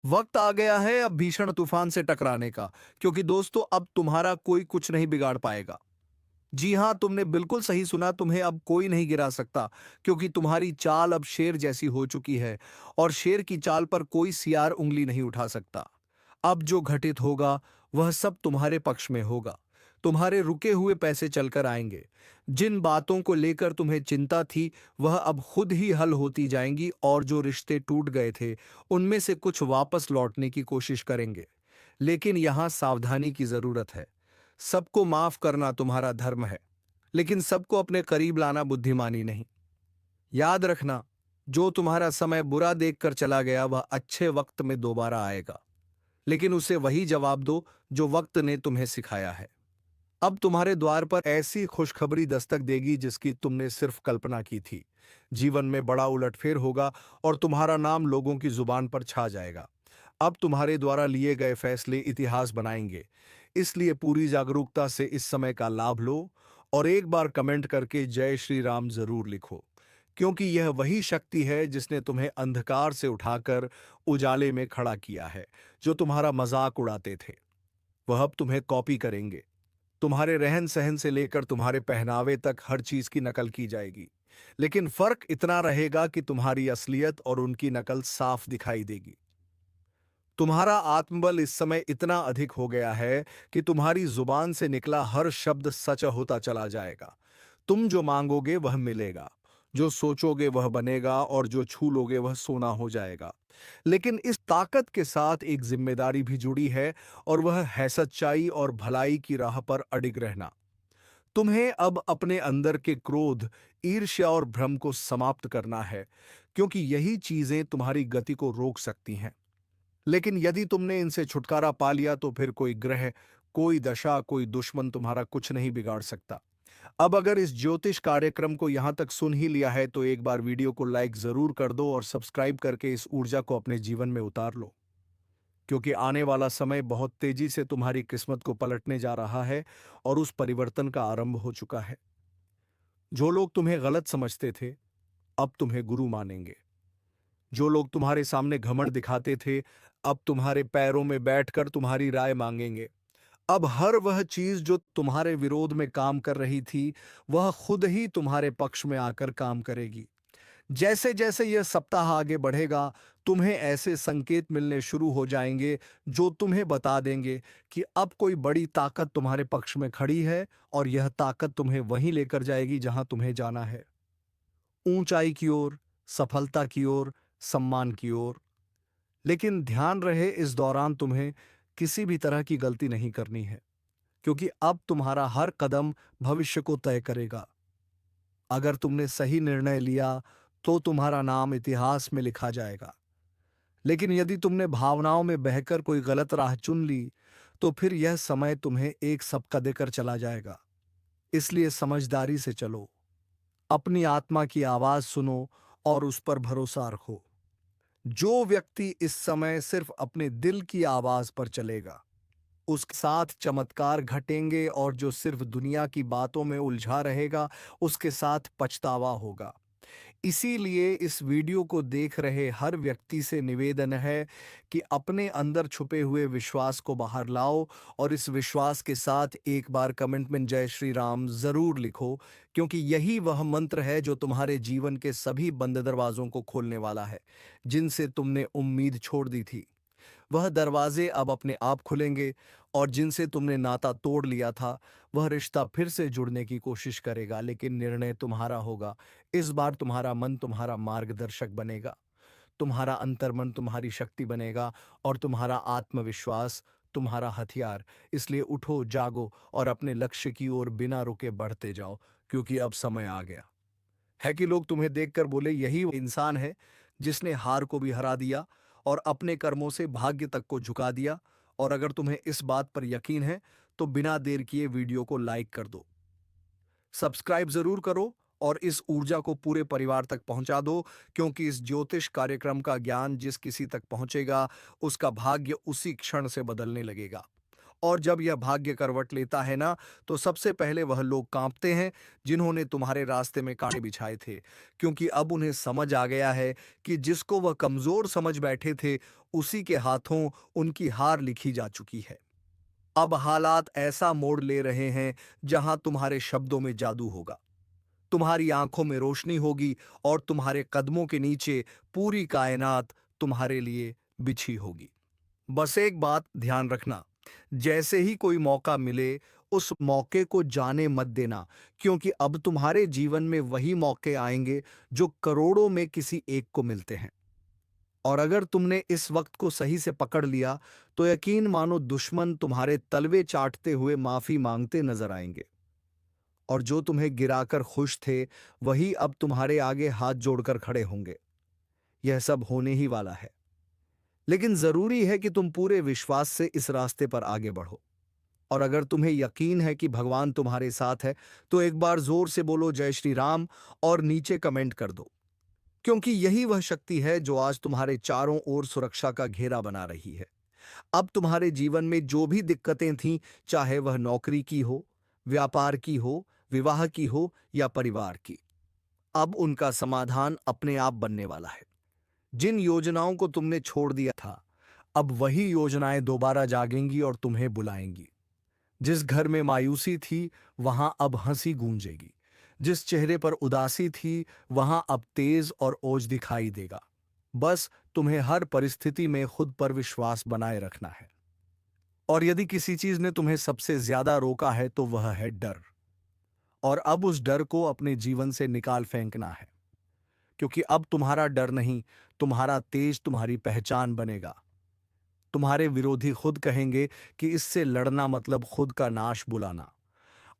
वक्त आ गया है अब भीषण तूफान से टकराने का, क्योंकि दोस्तों अब तुम्हारा कोई कुछ नहीं बिगाड़ पाएगा। जी हां, तुमने बिल्कुल सही सुना, तुम्हें अब कोई नहीं गिरा सकता, क्योंकि तुम्हारी चाल अब शेर जैसी हो चुकी है और शेर की चाल पर कोई सियार उंगली नहीं उठा सकता। अब जो घटित होगा वह सब तुम्हारे पक्ष में होगा। तुम्हारे रुके हुए पैसे चलकर आएंगे। जिन बातों को लेकर तुम्हें चिंता थी वह अब खुद ही हल होती जाएंगी, और जो रिश्ते टूट गए थे उनमें से कुछ वापस लौटने की कोशिश करेंगे। लेकिन यहां सावधानी की जरूरत है। सबको माफ करना तुम्हारा धर्म है, लेकिन सबको अपने करीब लाना बुद्धिमानी नहीं। याद रखना, जो तुम्हारा समय बुरा देखकर चला गया वह अच्छे वक्त में दोबारा आएगा, लेकिन उसे वही जवाब दो जो वक्त ने तुम्हें सिखाया है। अब तुम्हारे द्वार पर ऐसी खुशखबरी दस्तक देगी जिसकी तुमने सिर्फ कल्पना की थी। जीवन में बड़ा उलटफेर होगा और तुम्हारा नाम लोगों की जुबान पर छा जाएगा। अब तुम्हारे द्वारा लिए गए फैसले इतिहास बनाएंगे। इसलिए पूरी जागरूकता से इस समय का लाभ लो और एक बार कमेंट करके जय श्री राम जरूर लिखो, क्योंकि यह वही शक्ति है जिसने तुम्हें अंधकार से उठाकर उजाले में खड़ा किया है। जो तुम्हारा मजाक उड़ाते थे वह अब तुम्हें कॉपी करेंगे। तुम्हारे रहन सहन से लेकर तुम्हारे पहनावे तक हर चीज की नकल की जाएगी, लेकिन फर्क इतना रहेगा कि तुम्हारी असलियत और उनकी नकल साफ दिखाई देगी। तुम्हारा आत्मबल इस समय इतना अधिक हो गया है कि तुम्हारी जुबान से निकला हर शब्द सच होता चला जाएगा। तुम जो मांगोगे वह मिलेगा, जो सोचोगे वह बनेगा, और जो छू लोगे वह सोना हो जाएगा। लेकिन इस ताकत के साथ एक जिम्मेदारी भी जुड़ी है, और वह है सच्चाई और भलाई की राह पर अडिग रहना। तुम्हें अब अपने अंदर के क्रोध, ईर्ष्या और भ्रम को समाप्त करना है, क्योंकि यही चीजें तुम्हारी गति को रोक सकती हैं। लेकिन यदि तुमने इनसे छुटकारा पा लिया तो फिर कोई ग्रह, कोई दशा, कोई दुश्मन तुम्हारा कुछ नहीं बिगाड़ सकता। अब अगर इस ज्योतिष कार्यक्रम को यहां तक सुन ही लिया है तो एक बार वीडियो को लाइक जरूर कर दो और सब्सक्राइब करके इस ऊर्जा को अपने जीवन में उतार लो, क्योंकि आने वाला समय बहुत तेजी से तुम्हारी किस्मत को पलटने जा रहा है और उस परिवर्तन का आरंभ हो चुका है। जो लोग तुम्हें गलत समझते थे अब तुम्हें गुरु मानेंगे। जो लोग तुम्हारे सामने घमंड दिखाते थे अब तुम्हारे पैरों में बैठकर तुम्हारी राय मांगेंगे। अब हर वह चीज जो तुम्हारे विरोध में काम कर रही थी वह खुद ही तुम्हारे पक्ष में आकर काम करेगी। जैसे जैसे यह सप्ताह आगे बढ़ेगा तुम्हें ऐसे संकेत मिलने शुरू हो जाएंगे जो तुम्हें बता देंगे कि अब कोई बड़ी ताकत तुम्हारे पक्ष में खड़ी है, और यह ताकत तुम्हें वहीं लेकर जाएगी जहां तुम्हें जाना है। ऊंचाई की ओर, सफलता की ओर, सम्मान की ओर। लेकिन ध्यान रहे, इस दौरान तुम्हें किसी भी तरह की गलती नहीं करनी है, क्योंकि अब तुम्हारा हर कदम भविष्य को तय करेगा। अगर तुमने सही निर्णय लिया तो तुम्हारा नाम इतिहास में लिखा जाएगा, लेकिन यदि तुमने भावनाओं में बहकर कोई गलत राह चुन ली तो फिर यह समय तुम्हें एक सबका देकर चला जाएगा। इसलिए समझदारी से चलो, अपनी आत्मा की आवाज सुनो और उस पर भरोसा रखो। जो व्यक्ति इस समय सिर्फ अपने दिल की आवाज पर चलेगा उसके साथ चमत्कार घटेंगे, और जो सिर्फ दुनिया की बातों में उलझा रहेगा उसके साथ पछतावा होगा। इसीलिए इस वीडियो को देख रहे हर व्यक्ति से निवेदन है कि अपने अंदर छुपे हुए विश्वास को बाहर लाओ, और इस विश्वास के साथ एक बार कमेंट में जय श्री राम जरूर लिखो, क्योंकि यही वह मंत्र है जो तुम्हारे जीवन के सभी बंद दरवाजों को खोलने वाला है जिनसे तुमने उम्मीद छोड़ दी थी। वह दरवाजे अब अपने आप खुलेंगे, और जिनसे तुमने नाता तोड़ लिया था वह रिश्ता फिर से जुड़ने की कोशिश करेगा, लेकिन निर्णय तुम्हारा होगा। इस बार तुम्हारा मन तुम्हारा मार्गदर्शक बनेगा, तुम्हारा अंतर्मन तुम्हारी शक्ति बनेगा, और तुम्हारा आत्मविश्वास तुम्हारा हथियार। इसलिए उठो, जागो और अपने लक्ष्य की ओर बिना रुके बढ़ते जाओ, क्योंकि अब समय आ गया है कि लोग तुम्हें देखकर बोले यही वो इंसान है जिसने हार को भी हरा दिया और अपने कर्मों से भाग्य तक को झुका दिया। और अगर तुम्हें इस बात पर यकीन है तो बिना देर किए वीडियो को लाइक कर दो, सब्सक्राइब जरूर करो, और इस ऊर्जा को पूरे परिवार तक पहुंचा दो, क्योंकि इस ज्योतिष कार्यक्रम का ज्ञान जिस किसी तक पहुंचेगा उसका भाग्य उसी क्षण से बदलने लगेगा। और जब यह भाग्य करवट लेता है ना, तो सबसे पहले वह लोग कांपते हैं जिन्होंने तुम्हारे रास्ते में कांटे बिछाए थे, क्योंकि अब उन्हें समझ आ गया है कि जिसको वह कमजोर समझ बैठे थे, उसी के हाथों उनकी हार लिखी जा चुकी है। अब हालात ऐसा मोड़ ले रहे हैं जहां तुम्हारे शब्दों में जादू होगा, तुम्हारी आंखों में रोशनी होगी और तुम्हारे कदमों के नीचे पूरी कायनात तुम्हारे लिए बिछी होगी। बस एक बात ध्यान रखना, जैसे ही कोई मौका मिले, उस मौके को जाने मत देना, क्योंकि अब तुम्हारे जीवन में वही मौके आएंगे जो करोड़ों में किसी एक को मिलते हैं। और अगर तुमने इस वक्त को सही से पकड़ लिया, तो यकीन मानो दुश्मन तुम्हारे तलवे चाटते हुए माफी मांगते नजर आएंगे। और जो तुम्हें गिराकर खुश थे, वही अब तुम्हारे आगे हाथ जोड़कर खड़े होंगे। यह सब होने ही वाला है, लेकिन जरूरी है कि तुम पूरे विश्वास से इस रास्ते पर आगे बढ़ो। और अगर तुम्हें यकीन है कि भगवान तुम्हारे साथ है, तो एक बार जोर से बोलो जय श्री राम और नीचे कमेंट कर दो, क्योंकि यही वह शक्ति है जो आज तुम्हारे चारों ओर सुरक्षा का घेरा बना रही है। अब तुम्हारे जीवन में जो भी दिक्कतें थीं, चाहे वह नौकरी की हो, व्यापार की हो, विवाह की हो या परिवार की, अब उनका समाधान अपने आप बनने वाला है। जिन योजनाओं को तुमने छोड़ दिया था, अब वही योजनाएं दोबारा जागेंगी और तुम्हें बुलाएंगी। जिस घर में मायूसी थी, वहां अब हंसी गूंजेगी। जिस चेहरे पर उदासी थी, वहां अब तेज और ओज दिखाई देगा। बस तुम्हें हर परिस्थिति में खुद पर विश्वास बनाए रखना है। और यदि किसी चीज ने तुम्हें सबसे ज्यादा रोका है, तो वह है डर। और अब उस डर को अपने जीवन से निकाल फेंकना है, क्योंकि अब तुम्हारा डर नहीं, तुम्हारा तेज तुम्हारी पहचान बनेगा। तुम्हारे विरोधी खुद कहेंगे कि इससे लड़ना मतलब खुद का नाश बुलाना।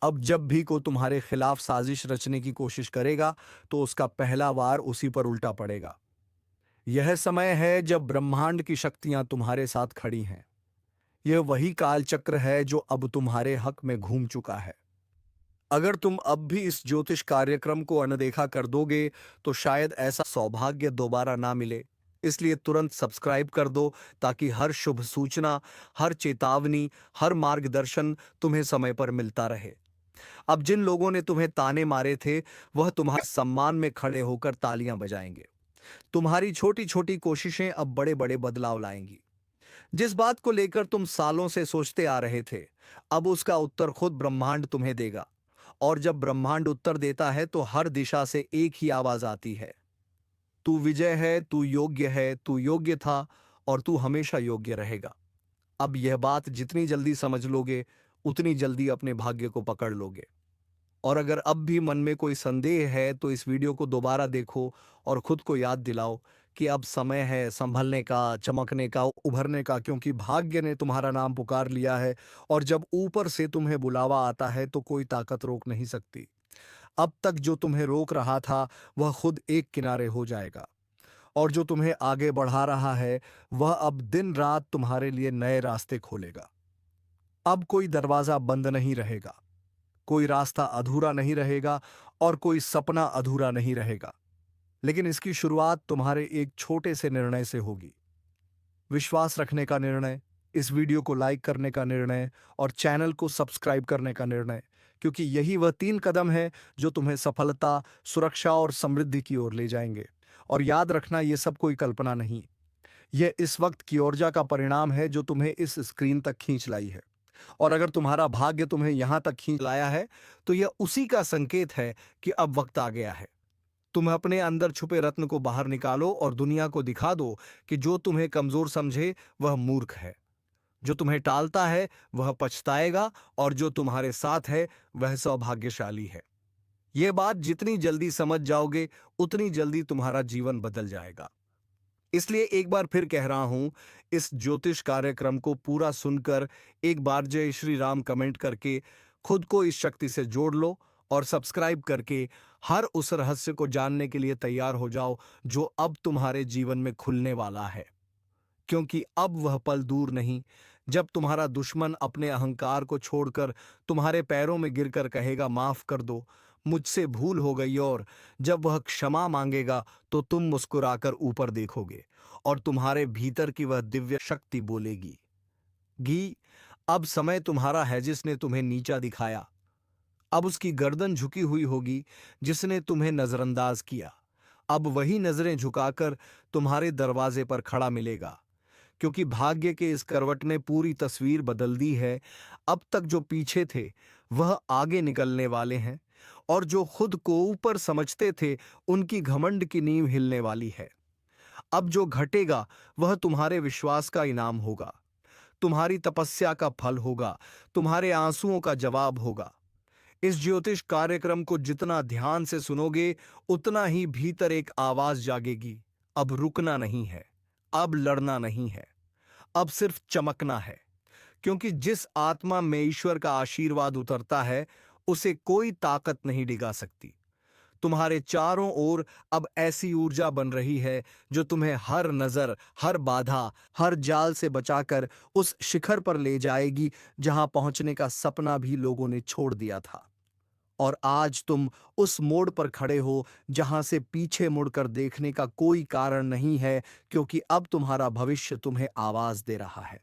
अब जब भी कोई तुम्हारे खिलाफ साजिश रचने की कोशिश करेगा, तो उसका पहला वार उसी पर उल्टा पड़ेगा। यह समय है जब ब्रह्मांड की शक्तियां तुम्हारे साथ खड़ी हैं। यह वही काल चक्र है जो अब तुम्हारे हक में घूम चुका है। अगर तुम अब भी इस ज्योतिष कार्यक्रम को अनदेखा कर दोगे, तो शायद ऐसा सौभाग्य दोबारा ना मिले। इसलिए तुरंत सब्सक्राइब कर दो, ताकि हर शुभ सूचना, हर चेतावनी, हर मार्गदर्शन तुम्हें समय पर मिलता रहे। अब जिन लोगों ने तुम्हें ताने मारे थे, वह तुम्हारे सम्मान में खड़े होकर तालियां बजाएंगे। तुम्हारी छोटी छोटी कोशिशें अब बड़े बड़े बदलाव लाएंगी। जिस बात को लेकर तुम सालों से सोचते आ रहे थे, अब उसका उत्तर खुद ब्रह्मांड तुम्हें देगा। और जब ब्रह्मांड उत्तर देता है, तो हर दिशा से एक ही आवाज आती है, तू विजय है, तू योग्य है, तू योग्य था और तू हमेशा योग्य रहेगा। अब यह बात जितनी जल्दी समझ लोगे, उतनी जल्दी अपने भाग्य को पकड़ लोगे। और अगर अब भी मन में कोई संदेह है, तो इस वीडियो को दोबारा देखो और खुद को याद दिलाओ कि अब समय है संभलने का, चमकने का, उभरने का, क्योंकि भाग्य ने तुम्हारा नाम पुकार लिया है। और जब ऊपर से तुम्हें बुलावा आता है, तो कोई ताकत रोक नहीं सकती। अब तक जो तुम्हें रोक रहा था, वह खुद एक किनारे हो जाएगा। और जो तुम्हें आगे बढ़ा रहा है, वह अब दिन रात तुम्हारे लिए नए रास्ते खोलेगा। अब कोई दरवाजा बंद नहीं रहेगा, कोई रास्ता अधूरा नहीं रहेगा और कोई सपना अधूरा नहीं रहेगा। लेकिन इसकी शुरुआत तुम्हारे एक छोटे से निर्णय से होगी। विश्वास रखने का निर्णय, इस वीडियो को लाइक करने का निर्णय और चैनल को सब्सक्राइब करने का निर्णय, क्योंकि यही वह 3 कदम है जो तुम्हें सफलता, सुरक्षा और समृद्धि की ओर ले जाएंगे। और याद रखना, ये सब कोई कल्पना नहीं, यह इस वक्त की ऊर्जा का परिणाम है जो तुम्हें इस स्क्रीन तक खींच लाई है। और अगर तुम्हारा भाग्य तुम्हें यहां तक खींच लाया है, तो यह उसी का संकेत है कि अब वक्त आ गया है। तुम अपने अंदर छुपे रत्न को बाहर निकालो और दुनिया को दिखा दो कि जो तुम्हें कमजोर समझे, वह मूर्ख है। जो तुम्हें टालता है, वह पछताएगा, और जो तुम्हारे साथ है, वह सौभाग्यशाली है। यह बात जितनी जल्दी समझ जाओगे, उतनी जल्दी तुम्हारा जीवन बदल जाएगा। इसलिए एक बार फिर कह रहा हूं, इस ज्योतिष कार्यक्रम को पूरा सुनकर एक बार जय श्री राम कमेंट करके खुद को इस शक्ति से जोड़ लो और सब्सक्राइब करके हर उस रहस्य को जानने के लिए तैयार हो जाओ जो अब तुम्हारे जीवन में खुलने वाला है। क्योंकि अब वह पल दूर नहीं, जब तुम्हारा दुश्मन अपने अहंकार को छोड़कर तुम्हारे पैरों में गिरकर कहेगा, माफ कर दो, मुझसे भूल हो गई। और जब वह क्षमा मांगेगा, तो तुम मुस्कुराकर ऊपर देखोगे और तुम्हारे भीतर की वह दिव्य शक्ति बोलेगी, गी अब समय तुम्हारा है जिसने तुम्हें नीचा दिखाया। अब उसकी गर्दन झुकी हुई होगी जिसने तुम्हें नजरअंदाज किया। अब वही नजरें झुकाकर तुम्हारे दरवाजे पर खड़ा मिलेगा, क्योंकि भाग्य के इस करवट ने पूरी तस्वीर बदल दी है। अब तक जो पीछे थे वह आगे निकलने वाले हैं, और जो खुद को ऊपर समझते थे उनकी घमंड की नींव हिलने वाली है। अब जो घटेगा वह तुम्हारे विश्वास का इनाम होगा, तुम्हारी तपस्या का फल होगा, तुम्हारे आंसुओं का जवाब होगा। इस ज्योतिष कार्यक्रम को जितना ध्यान से सुनोगे उतना ही भीतर एक आवाज जागेगी। अब रुकना नहीं है, अब लड़ना नहीं है, अब सिर्फ चमकना है। क्योंकि जिस आत्मा में ईश्वर का आशीर्वाद उतरता है उसे कोई ताकत नहीं डिगा सकती। तुम्हारे चारों ओर अब ऐसी ऊर्जा बन रही है जो तुम्हें हर नजर, हर बाधा, हर जाल से बचाकर उस शिखर पर ले जाएगी जहां पहुंचने का सपना भी लोगों ने छोड़ दिया था। और आज तुम उस मोड़ पर खड़े हो जहां से पीछे मुड़कर देखने का कोई कारण नहीं है, क्योंकि अब तुम्हारा भविष्य तुम्हें आवाज दे रहा है।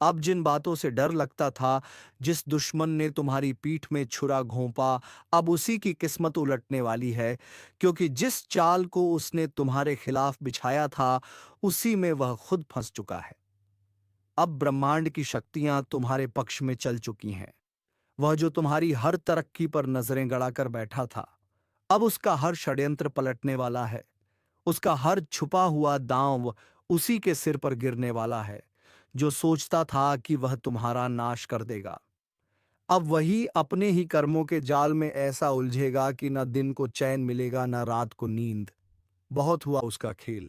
अब जिन बातों से डर लगता था, जिस दुश्मन ने तुम्हारी पीठ में छुरा घोंपा, अब उसी की किस्मत उलटने वाली है, क्योंकि जिस चाल को उसने तुम्हारे खिलाफ बिछाया था उसी में वह खुद फंस चुका है। अब ब्रह्मांड की शक्तियां तुम्हारे पक्ष में चल चुकी हैं। वह जो तुम्हारी हर तरक्की पर नजरें गड़ाकर बैठा था, अब उसका हर षड्यंत्र पलटने वाला है। उसका हर छुपा हुआ दांव उसी के सिर पर गिरने वाला है जो सोचता था कि वह तुम्हारा नाश कर देगा। अब वही अपने ही कर्मों के जाल में ऐसा उलझेगा कि न दिन को चैन मिलेगा न रात को नींद। बहुत हुआ उसका खेल,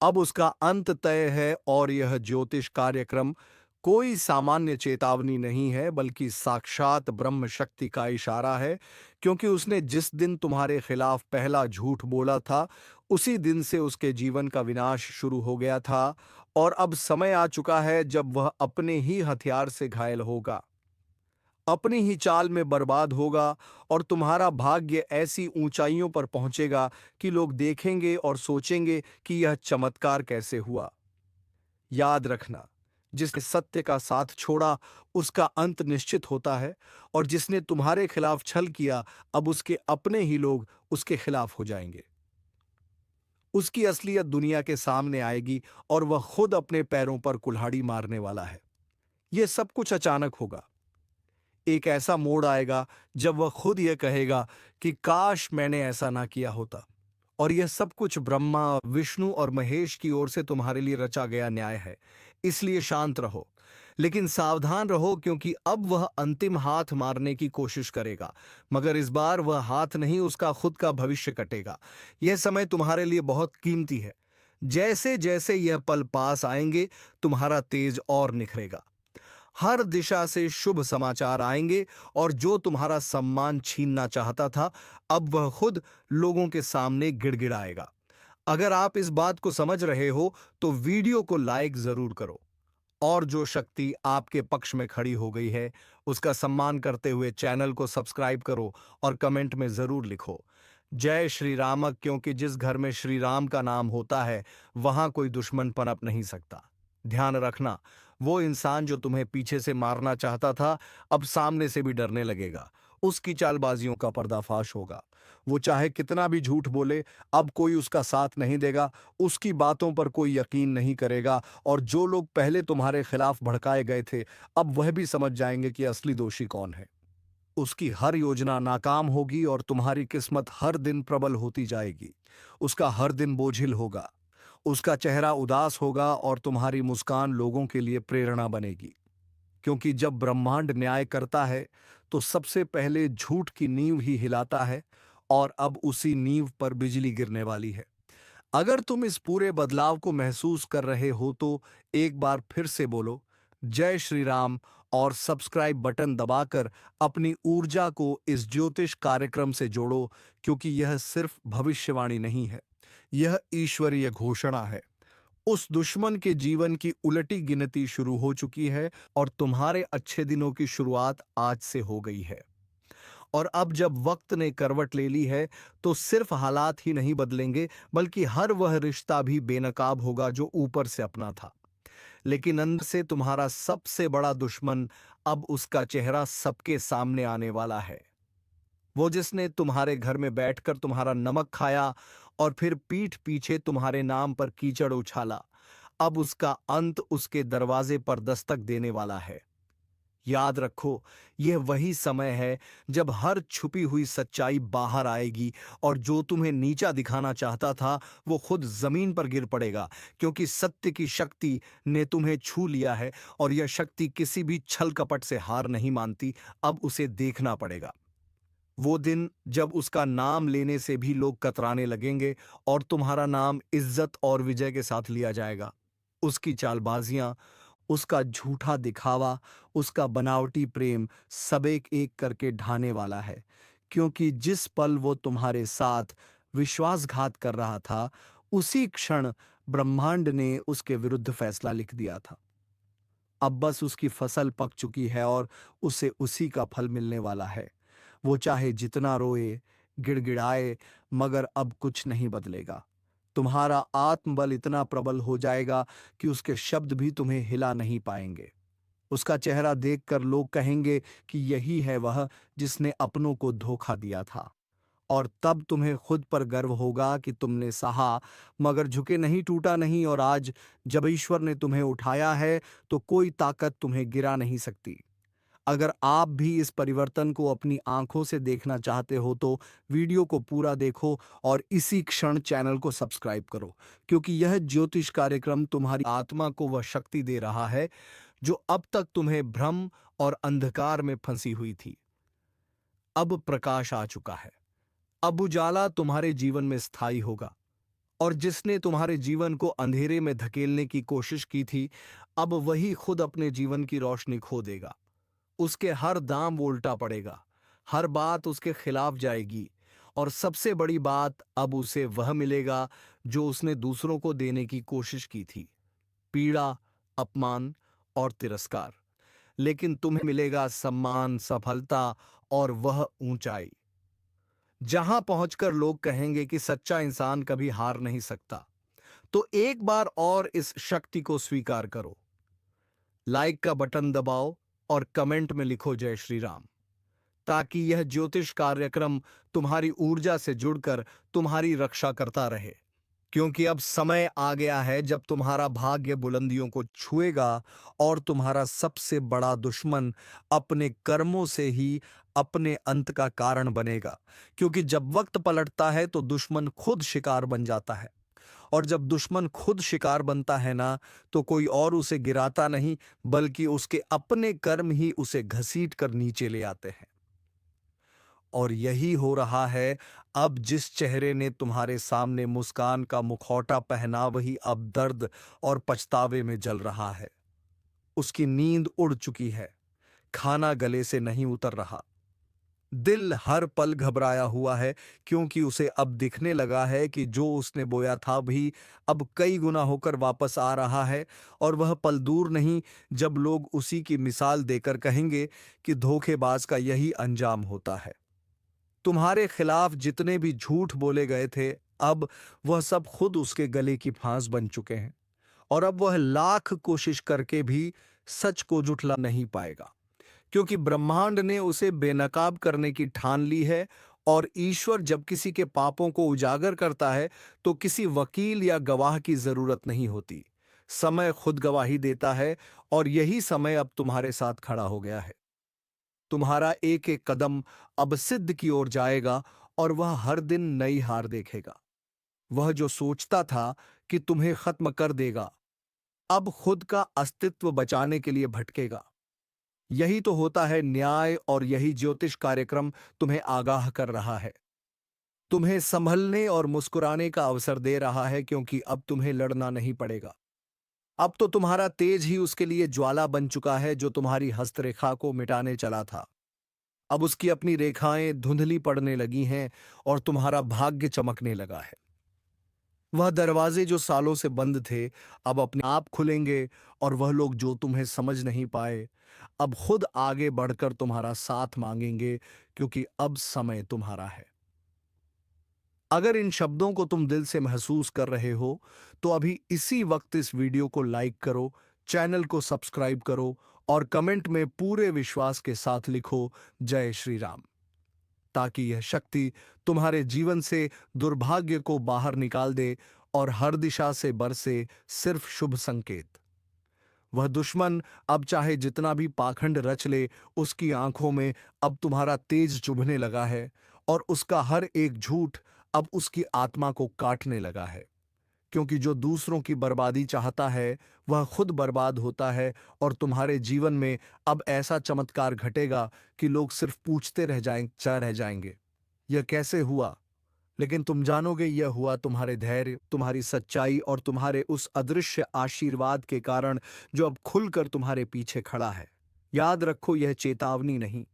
अब उसका अंत तय है। और यह ज्योतिष कार्यक्रम कोई सामान्य चेतावनी नहीं है, बल्कि साक्षात ब्रह्म शक्ति का इशारा है। क्योंकि उसने जिस दिन तुम्हारे खिलाफ पहला झूठ बोला था उसी दिन से उसके जीवन का विनाश शुरू हो गया था, और अब समय आ चुका है जब वह अपने ही हथियार से घायल होगा, अपनी ही चाल में बर्बाद होगा, और तुम्हारा भाग्य ऐसी ऊंचाइयों पर पहुंचेगा कि लोग देखेंगे और सोचेंगे कि यह चमत्कार कैसे हुआ। याद रखना, जिसने सत्य का साथ छोड़ा उसका अंत निश्चित होता है, और जिसने तुम्हारे खिलाफ छल किया अब उसके अपने ही लोग उसके खिलाफ हो जाएंगे। उसकी असलियत दुनिया के सामने आएगी और वह खुद अपने पैरों पर कुल्हाड़ी मारने वाला है। यह सब कुछ अचानक होगा। एक ऐसा मोड़ आएगा जब वह खुद यह कहेगा कि काश मैंने ऐसा ना किया होता। और यह सब कुछ ब्रह्मा, विष्णु और महेश की ओर से तुम्हारे लिए रचा गया न्याय है। इसलिए शांत रहो, लेकिन सावधान रहो, क्योंकि अब वह अंतिम हाथ मारने की कोशिश करेगा, मगर इस बार वह हाथ नहीं, उसका खुद का भविष्य कटेगा। यह समय तुम्हारे लिए बहुत कीमती है। जैसे जैसे यह पल पास आएंगे तुम्हारा तेज और निखरेगा। हर दिशा से शुभ समाचार आएंगे, और जो तुम्हारा सम्मान छीनना चाहता था अब वह खुद लोगों के सामने गिड़गिड़ाएगा। अगर आप इस बात को समझ रहे हो तो वीडियो को लाइक जरूर करो, और जो शक्ति आपके पक्ष में खड़ी हो गई है उसका सम्मान करते हुए चैनल को सब्सक्राइब करो और कमेंट में जरूर लिखो जय श्री राम, क्योंकि जिस घर में श्री राम का नाम होता है वहां कोई दुश्मन पनप नहीं सकता। ध्यान रखना, वो इंसान जो तुम्हें पीछे से मारना चाहता था अब सामने से भी डरने लगेगा। उसकी चालबाजियों का पर्दाफाश होगा। वो चाहे कितना भी झूठ बोले, अब कोई उसका साथ नहीं देगा, उसकी बातों पर कोई यकीन नहीं करेगा, और जो लोग पहले तुम्हारे खिलाफ भड़काए गए थे अब वह भी समझ जाएंगे कि असली दोषी कौन है। उसकी हर योजना नाकाम होगी और तुम्हारी किस्मत हर दिन प्रबल होती जाएगी। उसका हर दिन बोझिल होगा, उसका चेहरा उदास होगा, और तुम्हारी मुस्कान लोगों के लिए प्रेरणा बनेगी। क्योंकि जब ब्रह्मांड न्याय करता है तो सबसे पहले झूठ की नींव ही हिलाता है, और अब उसी नींव पर बिजली गिरने वाली है। अगर तुम इस पूरे बदलाव को महसूस कर रहे हो तो एक बार फिर से बोलो जय श्री राम, और सब्सक्राइब बटन दबाकर अपनी ऊर्जा को इस ज्योतिष कार्यक्रम से जोड़ो, क्योंकि यह सिर्फ भविष्यवाणी नहीं है, यह ईश्वरीय घोषणा है। उस दुश्मन के जीवन की उलटी गिनती शुरू हो चुकी है, और तुम्हारे अच्छे दिनों की शुरुआत आज से हो गई है। और अब जब वक्त ने करवट ले ली है तो सिर्फ हालात ही नहीं बदलेंगे, बल्कि हर वह रिश्ता भी बेनकाब होगा जो ऊपर से अपना था। लेकिन अंदर से तुम्हारा सबसे बड़ा दुश्मन अब उसका चेहरा सबके सामने आने वाला है। वो जिसने तुम्हारे घर में बैठकर तुम्हारा नमक खाया और फिर पीठ पीछे तुम्हारे नाम पर कीचड़ उछाला, अब उसका अंत उसके दरवाजे पर दस्तक देने वाला है। याद रखो, यह वही समय है जब हर छुपी हुई सच्चाई बाहर आएगी और जो तुम्हें नीचा दिखाना चाहता था वो खुद जमीन पर गिर पड़ेगा, क्योंकि सत्य की शक्ति ने तुम्हें छू लिया है और यह शक्ति किसी भी छल कपट से हार नहीं मानती। अब उसे देखना पड़ेगा। वो दिन जब उसका नाम लेने से भी लोग कतराने लगेंगे और तुम्हारा नाम इज्जत और विजय के साथ लिया जाएगा। उसकी चालबाजियां, उसका झूठा दिखावा, उसका बनावटी प्रेम सब एक एक करके ढाने वाला है, क्योंकि जिस पल वो तुम्हारे साथ विश्वासघात कर रहा था, उसी क्षण ब्रह्मांड ने उसके विरुद्ध फैसला लिख दिया था। अब बस उसकी फसल पक चुकी है और उसे उसी का फल मिलने वाला है। वो चाहे जितना रोए, गिड़गिड़ाए, मगर अब कुछ नहीं बदलेगा। तुम्हारा आत्मबल इतना प्रबल हो जाएगा कि उसके शब्द भी तुम्हें हिला नहीं पाएंगे। उसका चेहरा देखकर लोग कहेंगे कि यही है वह जिसने अपनों को धोखा दिया था। और तब तुम्हें खुद पर गर्व होगा कि तुमने सहा, मगर झुके नहीं, टूटा नहीं, और आज जब ईश्वर ने तुम्हें उठाया है तो कोई ताकत तुम्हें गिरा नहीं सकती। अगर आप भी इस परिवर्तन को अपनी आंखों से देखना चाहते हो तो वीडियो को पूरा देखो और इसी क्षण चैनल को सब्सक्राइब करो, क्योंकि यह ज्योतिष कार्यक्रम तुम्हारी आत्मा को वह शक्ति दे रहा है जो अब तक तुम्हें भ्रम और अंधकार में फंसी हुई थी। अब प्रकाश आ चुका है। अब उजाला तुम्हारे जीवन में स्थायी होगा, और जिसने तुम्हारे जीवन को अंधेरे में धकेलने की कोशिश की थी, अब वही खुद अपने जीवन की रोशनी खो देगा। उसके हर दाम वो उल्टा पड़ेगा, हर बात उसके खिलाफ जाएगी, और सबसे बड़ी बात, अब उसे वह मिलेगा जो उसने दूसरों को देने की कोशिश की थी, पीड़ा, अपमान और तिरस्कार। लेकिन तुम्हें मिलेगा सम्मान, सफलता और वह ऊंचाई जहां पहुंचकर लोग कहेंगे कि सच्चा इंसान कभी हार नहीं सकता। तो एक बार और इस शक्ति को स्वीकार करो। लाइक का बटन दबाओ और कमेंट में लिखो जय श्री राम, ताकि यह ज्योतिष कार्यक्रम तुम्हारी ऊर्जा से जुड़कर तुम्हारी रक्षा करता रहे। क्योंकि अब समय आ गया है जब तुम्हारा भाग्य बुलंदियों को छुएगा और तुम्हारा सबसे बड़ा दुश्मन अपने कर्मों से ही अपने अंत का कारण बनेगा। क्योंकि जब वक्त पलटता है तो दुश्मन खुद शिकार बन जाता है, और जब दुश्मन खुद शिकार बनता है ना, तो कोई और उसे गिराता नहीं, बल्कि उसके अपने कर्म ही उसे घसीट कर नीचे ले आते हैं। और यही हो रहा है। अब जिस चेहरे ने तुम्हारे सामने मुस्कान का मुखौटा पहना, वही अब दर्द और पछतावे में जल रहा है। उसकी नींद उड़ चुकी है, खाना गले से नहीं उतर रहा, दिल हर पल घबराया हुआ है, क्योंकि उसे अब दिखने लगा है कि जो उसने बोया था भी अब कई गुना होकर वापस आ रहा है। और वह पल दूर नहीं जब लोग उसी की मिसाल देकर कहेंगे कि धोखेबाज का यही अंजाम होता है। तुम्हारे खिलाफ जितने भी झूठ बोले गए थे, अब वह सब खुद उसके गले की फांस बन चुके हैं, और अब वह लाख कोशिश करके भी सच को जुठला नहीं पाएगा, क्योंकि ब्रह्मांड ने उसे बेनकाब करने की ठान ली है। और ईश्वर जब किसी के पापों को उजागर करता है तो किसी वकील या गवाह की जरूरत नहीं होती, समय खुद गवाही देता है। और यही समय अब तुम्हारे साथ खड़ा हो गया है। तुम्हारा एक एक कदम अब सिद्ध की ओर जाएगा, और वह हर दिन नई हार देखेगा। वह जो सोचता था कि तुम्हें खत्म कर देगा, अब खुद का अस्तित्व बचाने के लिए भटकेगा। यही तो होता है न्याय, और यही ज्योतिष कार्यक्रम तुम्हें आगाह कर रहा है, तुम्हें संभलने और मुस्कुराने का अवसर दे रहा है, क्योंकि अब तुम्हें लड़ना नहीं पड़ेगा। अब तो तुम्हारा तेज ही उसके लिए ज्वाला बन चुका है जो तुम्हारी हस्तरेखा को मिटाने चला था। अब उसकी अपनी रेखाएं धुंधली पड़ने लगी हैं और तुम्हारा भाग्य चमकने लगा है। वह दरवाजे जो सालों से बंद थे, अब अपने आप खुलेंगे, और वह लोग जो तुम्हें समझ नहीं पाए, अब खुद आगे बढ़कर तुम्हारा साथ मांगेंगे, क्योंकि अब समय तुम्हारा है। अगर इन शब्दों को तुम दिल से महसूस कर रहे हो, तो अभी इसी वक्त इस वीडियो को लाइक करो, चैनल को सब्सक्राइब करो और कमेंट में पूरे विश्वास के साथ लिखो जय श्री राम, ताकि यह शक्ति तुम्हारे जीवन से दुर्भाग्य को बाहर निकाल दे और हर दिशा से बरसे सिर्फ शुभ संकेत। वह दुश्मन अब चाहे जितना भी पाखंड रच ले, उसकी आंखों में अब तुम्हारा तेज चुभने लगा है और उसका हर एक झूठ अब उसकी आत्मा को काटने लगा है। क्योंकि जो दूसरों की बर्बादी चाहता है वह खुद बर्बाद होता है, और तुम्हारे जीवन में अब ऐसा चमत्कार घटेगा कि लोग सिर्फ पूछते रह जाएंगे यह कैसे हुआ। लेकिन तुम जानोगे यह हुआ तुम्हारे धैर्य, तुम्हारी सच्चाई और तुम्हारे उस अदृश्य आशीर्वाद के कारण जो अब खुलकर तुम्हारे पीछे खड़ा है। याद रखो, यह चेतावनी नहीं,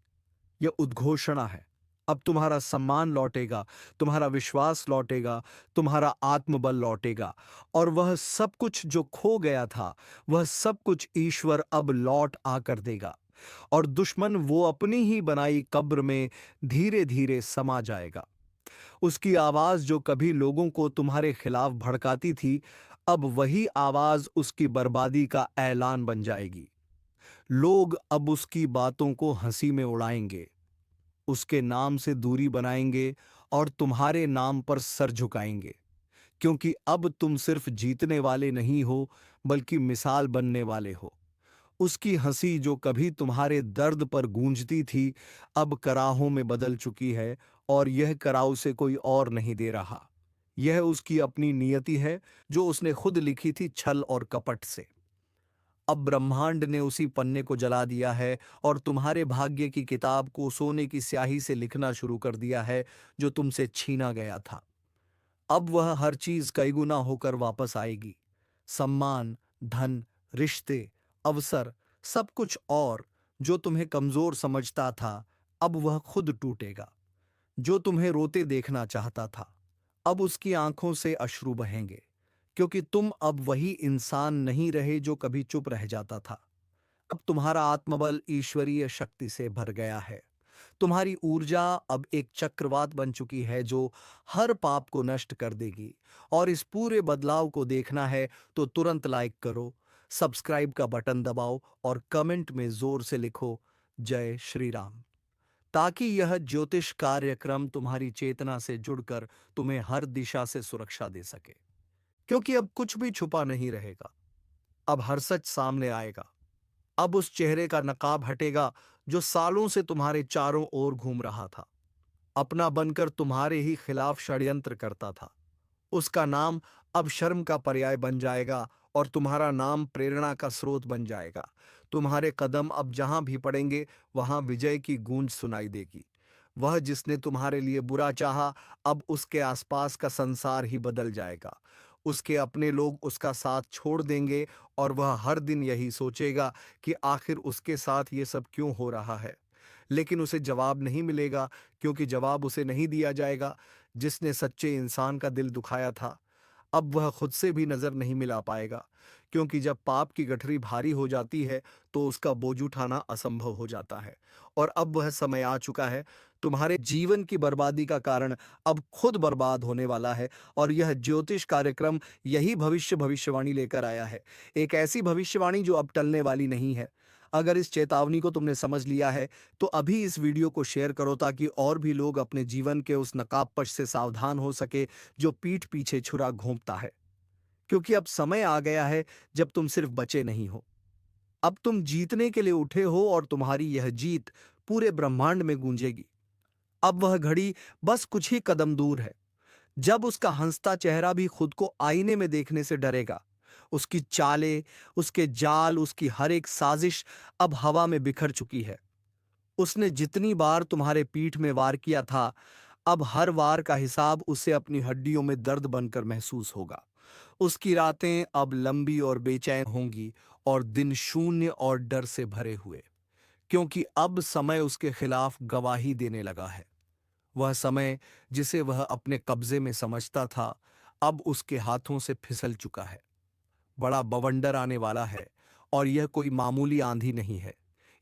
यह उद्घोषणा है। अब तुम्हारा सम्मान लौटेगा, तुम्हारा विश्वास लौटेगा, तुम्हारा आत्मबल लौटेगा, और वह सब कुछ जो खो गया था वह सब कुछ ईश्वर अब लौट आकर देगा, और दुश्मन वो अपनी ही बनाई कब्र में धीरे धीरे समा जाएगा। उसकी आवाज जो कभी लोगों को तुम्हारे खिलाफ भड़काती थी, अब वही आवाज उसकी बर्बादी का ऐलान बन जाएगी। लोग अब उसकी बातों को हंसी में उड़ाएंगे, उसके नाम से दूरी बनाएंगे और तुम्हारे नाम पर सर झुकाएंगे, क्योंकि अब तुम सिर्फ जीतने वाले नहीं हो बल्कि मिसाल बनने वाले हो। उसकी हंसी जो कभी तुम्हारे दर्द पर गूंजती थी अब कराहों में बदल चुकी है, और यह कराव से कोई और नहीं दे रहा। यह उसकी अपनी नियति है जो उसने खुद लिखी थी छल और कपट से। अब ब्रह्मांड ने उसी पन्ने को जला दिया है और तुम्हारे भाग्य की किताब को सोने की स्याही से लिखना शुरू कर दिया है जो तुमसे छीना गया था। अब वह हर चीज कई गुना होकर वापस आएगी। सम्मान, धन, रिश्ते, अवसर, सब कुछ, और जो तुम्हें कमजोर समझता था अब वह खुद टूटेगा। जो तुम्हें रोते देखना चाहता था अब उसकी आंखों से अश्रु बहेंगे, क्योंकि तुम अब वही इंसान नहीं रहे जो कभी चुप रह जाता था। अब तुम्हारा आत्मबल ईश्वरीय शक्ति से भर गया है। तुम्हारी ऊर्जा अब एक चक्रवात बन चुकी है जो हर पाप को नष्ट कर देगी। और इस पूरे बदलाव को देखना है तो तुरंत लाइक करो, सब्सक्राइब का बटन दबाओ और कमेंट में जोर से लिखो जय श्री राम, ताकि यह ज्योतिष कार्यक्रम तुम्हारी चेतना से जुड़कर तुम्हें हर दिशा से सुरक्षा दे सके। क्योंकि अब कुछ भी छुपा नहीं रहेगा, अब हर सच सामने आएगा। अब उस चेहरे का नकाब हटेगा जो सालों से तुम्हारे चारों ओर घूम रहा था, अपना बनकर तुम्हारे ही खिलाफ षड्यंत्र करता था। उसका नाम अब शर्म का पर्याय बन जाएगा और तुम्हारा नाम प्रेरणा का स्रोत बन जाएगा। तुम्हारे कदम अब जहां भी पड़ेंगे वहां विजय की गूंज सुनाई देगी। वह जिसने तुम्हारे लिए बुरा चाहा अब उसके आसपास का संसार ही बदल जाएगा। उसके अपने लोग उसका साथ छोड़ देंगे और वह हर दिन यही सोचेगा कि आखिर उसके साथ ये सब क्यों हो रहा है। लेकिन उसे जवाब नहीं मिलेगा, क्योंकि जवाब उसे नहीं दिया जाएगा। जिसने सच्चे इंसान का दिल दुखाया था अब वह खुद से भी नजर नहीं मिला पाएगा, क्योंकि जब पाप की गठरी भारी हो जाती है तो उसका बोझ उठाना असंभव हो जाता है। और अब वह समय आ चुका है, तुम्हारे जीवन की बर्बादी का कारण अब खुद बर्बाद होने वाला है। और यह ज्योतिष कार्यक्रम यही भविष्यवाणी लेकर आया है, एक ऐसी भविष्यवाणी जो अब टलने वाली नहीं है। अगर इस चेतावनी को तुमने समझ लिया है तो अभी इस वीडियो को शेयर करो, ताकि और भी लोग अपने जीवन के उस नकाबपोश से सावधान हो सके जो पीठ पीछे छुरा घोंपता है। क्योंकि अब समय आ गया है जब तुम सिर्फ बचे नहीं हो, अब तुम जीतने के लिए उठे हो, और तुम्हारी यह जीत पूरे ब्रह्मांड में गूंजेगी। अब वह घड़ी बस कुछ ही कदम दूर है जब उसका हंसता चेहरा भी खुद को आईने में देखने से डरेगा। उसकी चालें, उसके जाल, उसकी हर एक साजिश अब हवा में बिखर चुकी है। उसने जितनी बार तुम्हारे पीठ में वार किया था अब हर वार का हिसाब उसे अपनी हड्डियों में दर्द बनकर महसूस होगा। उसकी रातें अब लंबी और बेचैन होंगी और दिन शून्य और डर से भरे हुए, क्योंकि अब समय उसके खिलाफ गवाही देने लगा है। वह समय जिसे वह अपने कब्जे में समझता था अब उसके हाथों से फिसल चुका है। बड़ा बवंडर आने वाला है, और यह कोई मामूली आंधी नहीं है।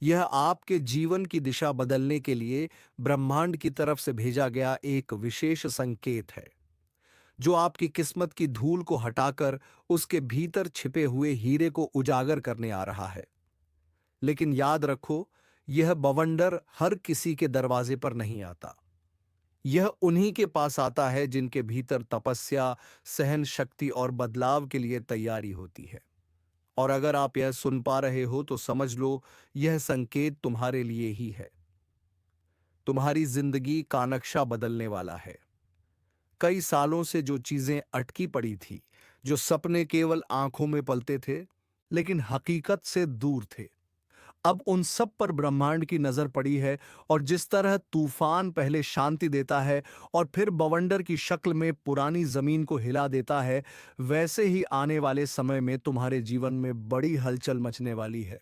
यह आपके जीवन की दिशा बदलने के लिए ब्रह्मांड की तरफ से भेजा गया एक विशेष संकेत है। जो आपकी किस्मत की धूल को हटाकर उसके भीतर छिपे हुए हीरे को उजागर करने आ रहा है। लेकिन याद रखो, यह बवंडर हर किसी के दरवाजे पर नहीं आता। यह उन्हीं के पास आता है जिनके भीतर तपस्या, सहन शक्ति और बदलाव के लिए तैयारी होती है। और अगर आप यह सुन पा रहे हो तो समझ लो, यह संकेत तुम्हारे लिए ही है। तुम्हारी जिंदगी का नक्शा बदलने वाला है। कई सालों से जो चीजें अटकी पड़ी थी, जो सपने केवल आंखों में पलते थे लेकिन हकीकत से दूर थे, अब उन सब पर ब्रह्मांड की नजर पड़ी है। और जिस तरह तूफान पहले शांति देता है और फिर बवंडर की शक्ल में पुरानी जमीन को हिला देता है, वैसे ही आने वाले समय में तुम्हारे जीवन में बड़ी हलचल मचने वाली है।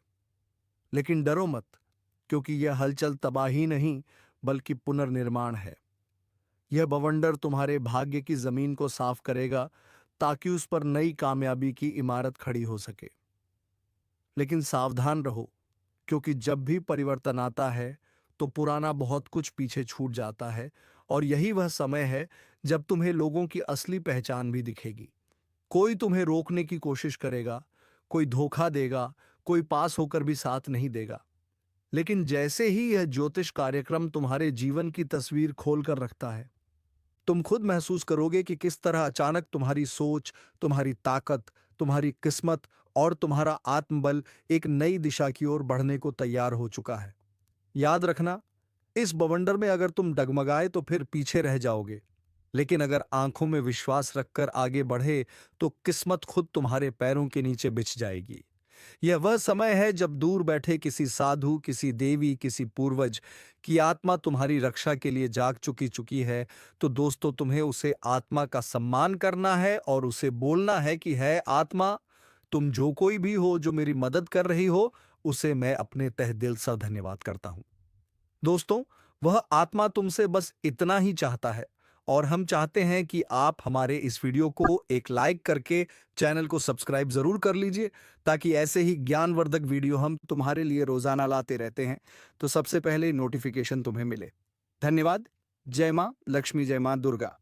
लेकिन डरो मत, क्योंकि यह हलचल तबाही नहीं बल्कि पुनर्निर्माण है। यह बवंडर तुम्हारे भाग्य की जमीन को साफ करेगा ताकि उस पर नई कामयाबी की इमारत खड़ी हो सके। लेकिन सावधान रहो, क्योंकि जब भी परिवर्तन आता है तो पुराना बहुत कुछ पीछे छूट जाता है। और यही वह समय है जब तुम्हें लोगों की असली पहचान भी दिखेगी। कोई तुम्हें रोकने की कोशिश करेगा, कोई धोखा देगा, कोई पास होकर भी साथ नहीं देगा। लेकिन जैसे ही यह ज्योतिष कार्यक्रम तुम्हारे जीवन की तस्वीर खोल कर रखता है, तुम खुद महसूस करोगे कि किस तरह अचानक तुम्हारी सोच, तुम्हारी ताकत, तुम्हारी किस्मत और तुम्हारा आत्मबल एक नई दिशा की ओर बढ़ने को तैयार हो चुका है। याद रखना, इस बवंडर में अगर तुम डगमगाए तो फिर पीछे रह जाओगे। लेकिन अगर आंखों में विश्वास रखकर आगे बढ़े तो किस्मत खुद तुम्हारे पैरों के नीचे बिछ जाएगी। यह वह समय है जब दूर बैठे किसी साधु, किसी देवी, किसी पूर्वज की आत्मा तुम्हारी रक्षा के लिए जाग चुकी है। तो दोस्तों, तुम्हें उसे आत्मा का सम्मान करना है और उसे बोलना है कि है आत्मा, तुम जो कोई भी हो जो मेरी मदद कर रही हो, उसे मैं अपने तहे दिल से धन्यवाद करता हूं। दोस्तों, वह आत्मा तुमसे बस इतना ही चाहता है। और हम चाहते हैं कि आप हमारे इस वीडियो को एक लाइक करके चैनल को सब्सक्राइब जरूर कर लीजिए, ताकि ऐसे ही ज्ञानवर्धक वीडियो हम तुम्हारे लिए रोजाना लाते रहते हैं तो सबसे पहले नोटिफिकेशन तुम्हें मिले। धन्यवाद। जय मां लक्ष्मी, जय मां दुर्गा।